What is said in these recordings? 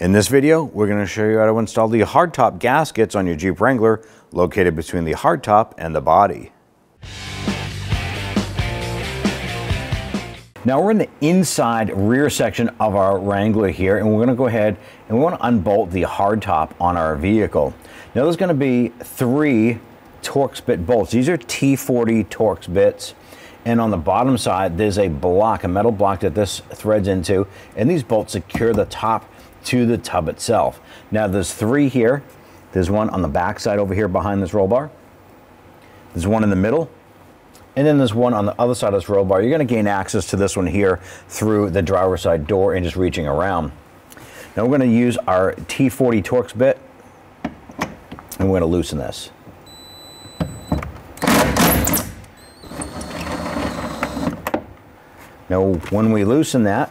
In this video, we're going to show you how to install the hardtop gaskets on your Jeep Wrangler located between the hardtop and the body. Now we're in the inside rear section of our Wrangler here, and we're going to go ahead and we want to unbolt the hardtop on our vehicle. Now there's going to be 3 Torx bit bolts. These are T40 Torx bits. And on the bottom side, there's a block, a metal block that this threads into, and these bolts secure the top to the tub itself. Now there's 3 here. There's one on the back side over here behind this roll bar. There's one in the middle. And then there's one on the other side of this roll bar. You're going to gain access to this one here through the driver's side door and just reaching around. Now we're going to use our T40 Torx bit, and we're going to loosen this. Now when we loosen that,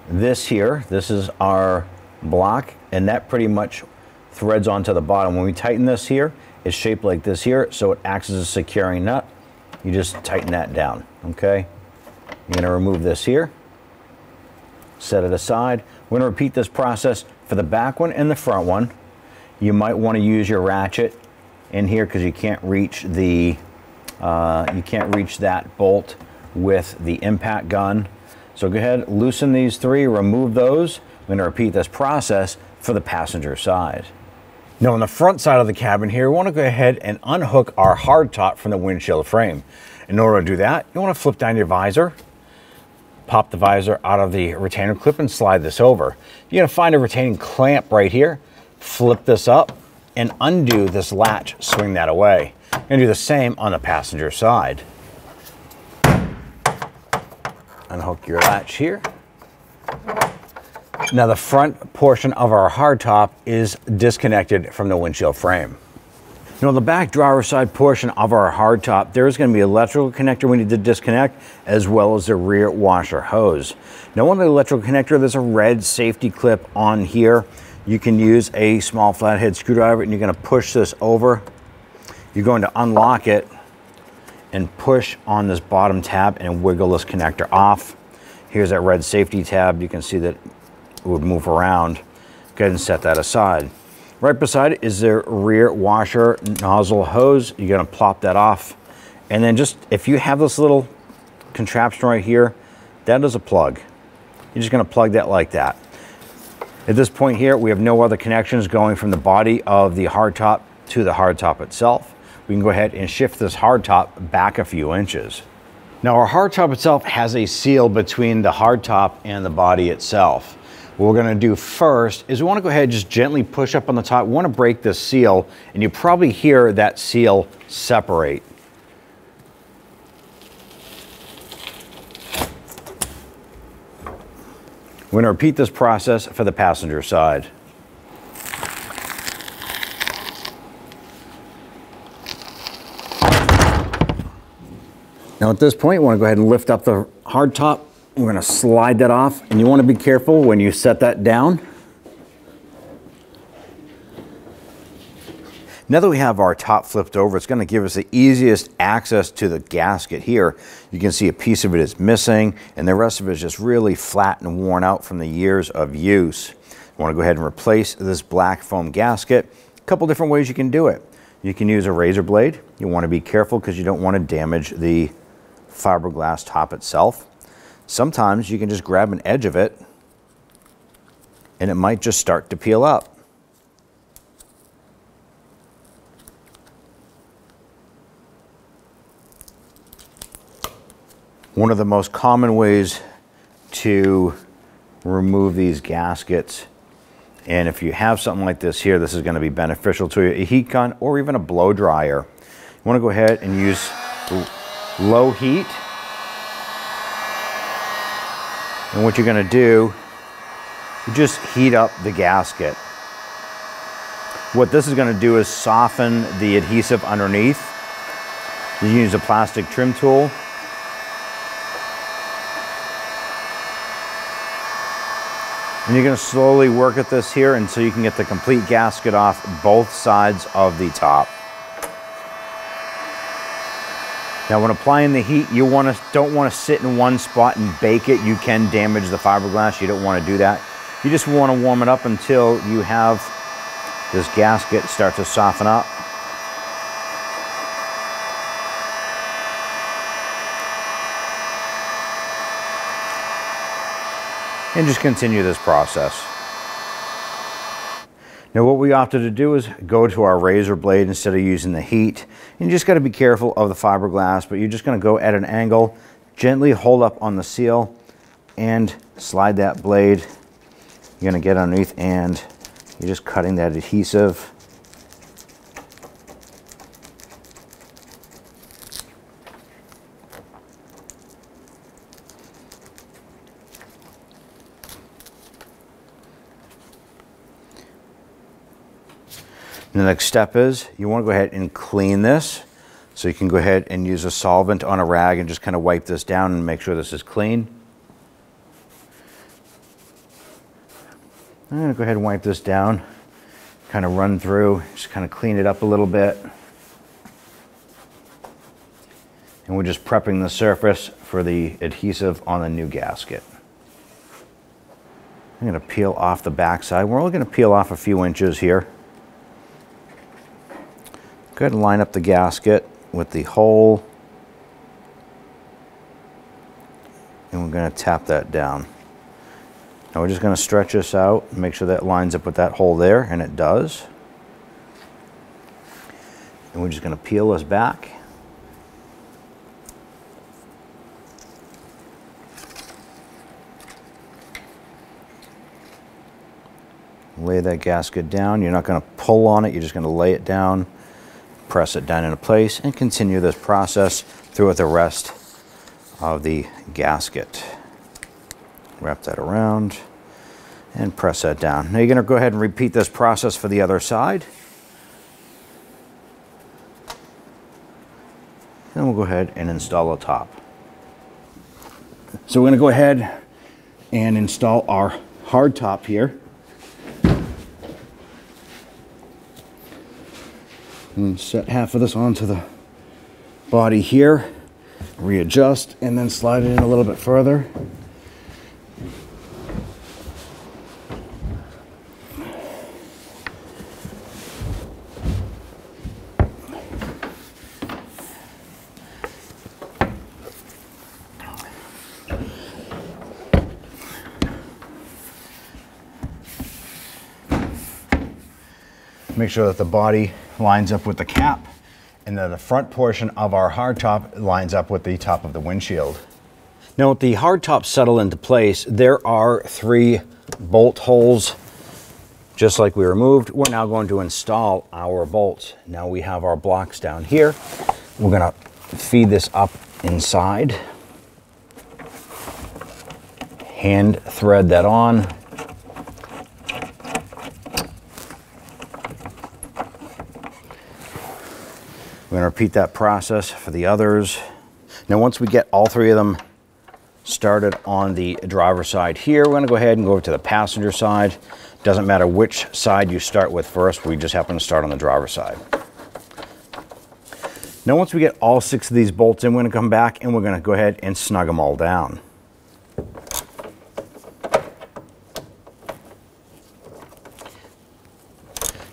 this is our block, and that pretty much threads onto the bottom. When we tighten this here, it's shaped like this here, so it acts as a securing nut. You just tighten that down, okay? You're going to remove this here, set it aside. We're going to repeat this process for the back one and the front one. You might want to use your ratchet in here because you can't reach the that bolt with the impact gun. So go ahead, loosen these 3, remove those. I'm going to repeat this process for the passenger side. Now on the front side of the cabin here, we want to go ahead and unhook our hardtop from the windshield frame. In order to do that, you want to flip down your visor, pop the visor out of the retainer clip and slide this over. You're going to find a retaining clamp right here, flip this up and undo this latch, swing that away. You're going to do the same on the passenger side. Unhook your latch here. Now the front portion of our hardtop is disconnected from the windshield frame. Now on the back driver's side portion of our hardtop, there's going to be an electrical connector we need to disconnect, as well as the rear washer hose. Now on the electrical connector, there's a red safety clip on here. You can use a small flathead screwdriver, and you're going to push this over. You're going to unlock it and push on this bottom tab and wiggle this connector off. Here's that red safety tab. You can see that it would move around. Go ahead and set that aside. Right beside it is the rear washer nozzle hose. You're going to plop that off. And then just, if you have this little contraption right here, that is a plug. You're just going to plug that like that. At this point here, we have no other connections going from the body of the hardtop to the hardtop itself. We can go ahead and shift this hardtop back a few inches. Now our hardtop itself has a seal between the hardtop and the body itself. What we're going to do first is we want to go ahead and just gently push up on the top. We want to break this seal, and you probably hear that seal separate. We're going to repeat this process for the passenger side. Now at this point, you want to go ahead and lift up the hardtop. We're going to slide that off, and you want to be careful when you set that down. Now that we have our top flipped over, it's going to give us the easiest access to the gasket here. You can see a piece of it is missing, and the rest of it is just really flat and worn out from the years of use. You want to go ahead and replace this black foam gasket. A couple different ways you can do it. You can use a razor blade. You want to be careful because you don't want to damage the fiberglass top itself. Sometimes you can just grab an edge of it and it might just start to peel up. One of the most common ways to remove these gaskets, and if you have something like this here, this is going to be beneficial to you, a heat gun or even a blow dryer. You want to go ahead and use low heat. And what you're going to do, you just heat up the gasket. What this is going to do is soften the adhesive underneath. You use a plastic trim tool. And you're going to slowly work at this here until you can get the complete gasket off both sides of the top. Now when applying the heat, you don't want to sit in one spot and bake it. You can damage the fiberglass. You don't want to do that. You just want to warm it up until you have this gasket start to soften up. And just continue this process. Now what we opted to do is go to our razor blade instead of using the heat. And you just got to be careful of the fiberglass, but you're just going to go at an angle, gently hold up on the seal, and slide that blade. You're going to get underneath and you're just cutting that adhesive. The next step is you want to go ahead and clean this. So you can go ahead and use a solvent on a rag and just kind of wipe this down and make sure this is clean. I'm going to go ahead and wipe this down, kind of run through, just kind of clean it up a little bit. And we're just prepping the surface for the adhesive on the new gasket. I'm going to peel off the back side. We're only going to peel off a few inches here. Go ahead and line up the gasket with the hole. And we're going to tap that down. Now we're just going to stretch this out and make sure that lines up with that hole there, and it does. And we're just going to peel this back. Lay that gasket down. You're not going to pull on it, you're just going to lay it down. Press it down into place and continue this process throughout the rest of the gasket. Wrap that around and press that down. Now you're going to go ahead and repeat this process for the other side. And we'll go ahead and install the top. So we're going to go ahead and install our hardtop here. And set half of this onto the body here, readjust, and then slide it in a little bit further. Make sure that the body lines up with the cap and that the front portion of our hardtop lines up with the top of the windshield. Now with the hardtop settled into place, there are 3 bolt holes just like we removed. We're now going to install our bolts. Now we have our blocks down here. We're going to feed this up inside, hand thread that on. We're going to repeat that process for the others. Now once we get all 3 of them started on the driver's side here, we're going to go ahead and go over to the passenger side. Doesn't matter which side you start with first, we just happen to start on the driver's side. Now once we get all 6 of these bolts in, we're going to come back and we're going to go ahead and snug them all down.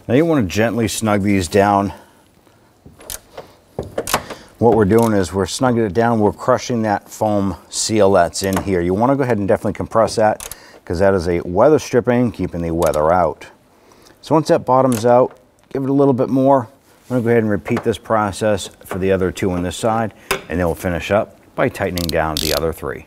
Now you want to gently snug these down. What we're doing is we're snugging it down, we're crushing that foam seal that's in here. You want to go ahead and definitely compress that because that is a weather stripping, keeping the weather out. So once that bottoms out, give it a little bit more. I'm going to go ahead and repeat this process for the other 2 on this side, and then we'll finish up by tightening down the other 3.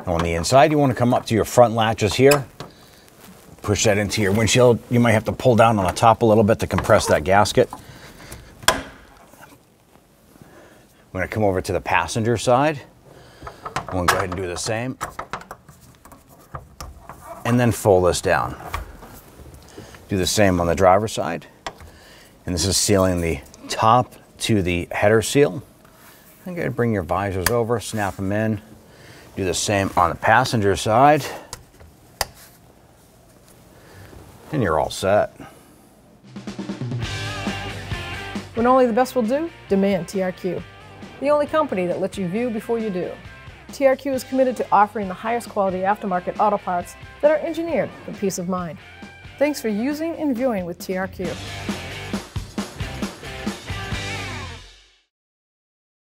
On the inside, you want to come up to your front latches here, push that into your windshield. You might have to pull down on the top a little bit to compress that gasket. I'm going to come over to the passenger side. I'm going to go ahead and do the same. And then fold this down. Do the same on the driver's side. And this is sealing the top to the header seal. I'm going to bring your visors over, snap them in. Do the same on the passenger side. And you're all set. When only the best will do, demand TRQ. The only company that lets you view before you do. TRQ is committed to offering the highest quality aftermarket auto parts that are engineered for peace of mind. Thanks for using and viewing with TRQ.